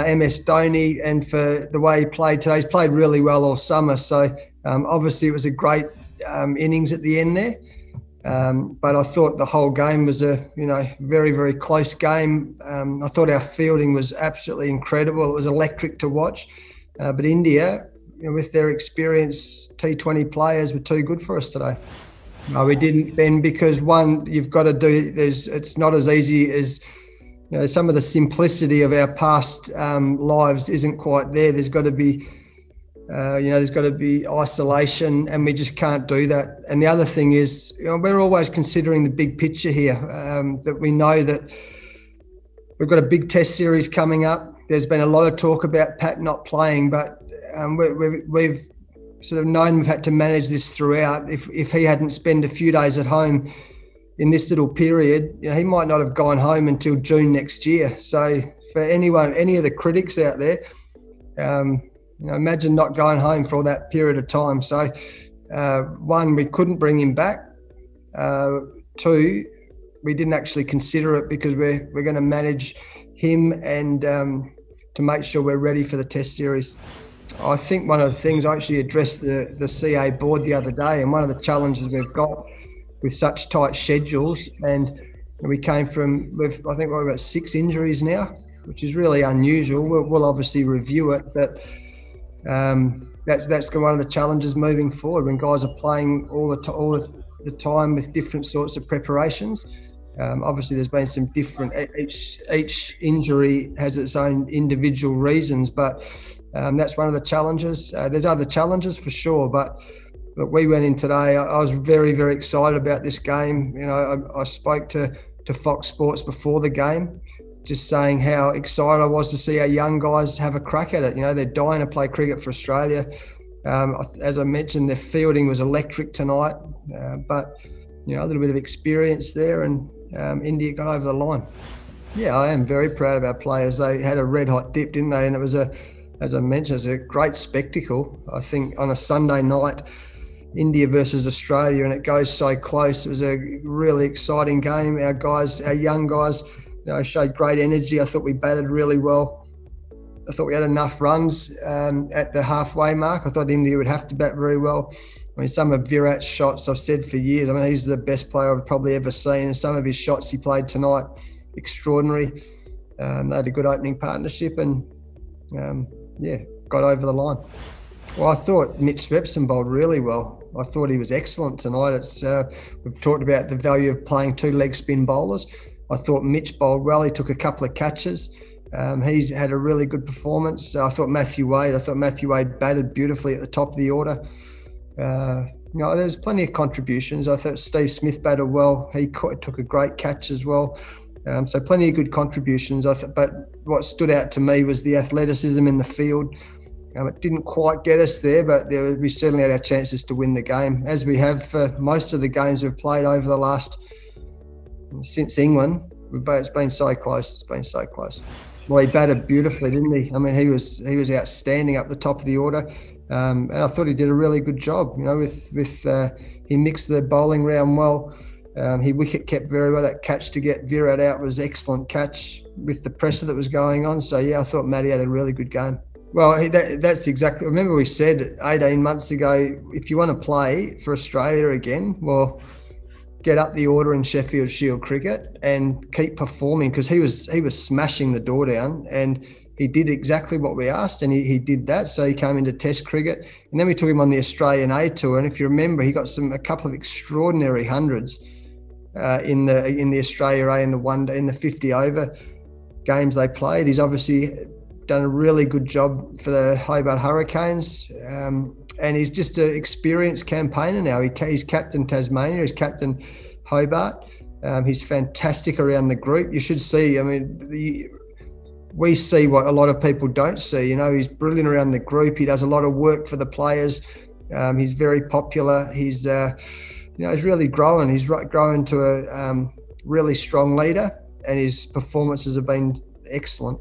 MS Dhoni, and for the way he played today. He's played really well all summer. So obviously it was a great innings at the end there. But I thought the whole game was a very, very close game. I thought our fielding was absolutely incredible. It was electric to watch. But India, with their experienced T20 players, were too good for us today. No, we didn't, Ben, because one, you've got to do. It's not as easy as some of the simplicity of our past lives isn't quite there. There's got to be. There's got to be isolation, and we just can't do that. And the other thing is, we're always considering the big picture here, that we know that we've got a big test series coming up. There's been a lot of talk about Pat not playing, but we've sort of known we've had to manage this throughout. If he hadn't spent a few days at home in this little period, he might not have gone home until June next year. So for any of the critics out there, imagine not going home for all that period of time. So, one, we couldn't bring him back. Two, we didn't actually consider it because we're going to manage him and to make sure we're ready for the Test series. I think one of the things, I actually addressed the CA board the other day, and one of the challenges we've got with such tight schedules, and we came from, I think we've got 6 injuries now, which is really unusual. We'll obviously review it, but that's one of the challenges moving forward when guys are playing all the time with different sorts of preparations. Obviously, there's been some different. Each injury has its own individual reasons, but that's one of the challenges. There's other challenges for sure, but we went in today. I was very, very excited about this game. I spoke to Fox Sports before the game, just saying how excited I was to see our young guys have a crack at it. They're dying to play cricket for Australia. As I mentioned, their fielding was electric tonight, but a little bit of experience there, and India got over the line. Yeah, I am very proud of our players. They had a red hot dip, didn't they? And it was as I mentioned, it was a great spectacle. I think on a Sunday night, India versus Australia, and it goes so close. It was a really exciting game. Our young guys, showed great energy. I thought we batted really well. I thought we had enough runs at the halfway mark. I thought India would have to bat very well. Some of Virat's shots, I've said for years, he's the best player I've probably ever seen. And some of his shots he played tonight, extraordinary. They had a good opening partnership and, got over the line. Well, I thought Mitch Swepson bowled really well. I thought he was excellent tonight. We've talked about the value of playing 2 leg spin bowlers. I thought Mitch bowled well. He took a couple of catches. He's had a really good performance. I thought Matthew Wade batted beautifully at the top of the order. There's plenty of contributions. I thought Steve Smith batted well. He took a great catch as well. So plenty of good contributions. But what stood out to me was the athleticism in the field. It didn't quite get us there, but we certainly had our chances to win the game, as we have for most of the games we've played over the last, since England. It's been so close. It's been so close. Well, he batted beautifully, didn't he? He was outstanding up the top of the order, and I thought he did a really good job. He mixed the bowling round well. He wicket kept very well. That catch to get Virat out was excellent catch with the pressure that was going on. So I thought Matty had a really good game. Well, that's exactly. Remember, we said 18 months ago, if you want to play for Australia again, well, get up the order in Sheffield Shield cricket and keep performing, because he was smashing the door down, and he did exactly what we asked, and he did that. So he came into Test cricket, and then we took him on the Australian A tour, and if you remember, he got a couple of extraordinary hundreds in the Australia A in the 50 over games they played. He's obviously done a really good job for the Hobart Hurricanes, and he's just an experienced campaigner now. He's captain Tasmania, he's captain Hobart. He's fantastic around the group. You should see, we see what a lot of people don't see. He's brilliant around the group. He does a lot of work for the players. He's very popular. He's really growing. He's growing to a really strong leader, and his performances have been excellent.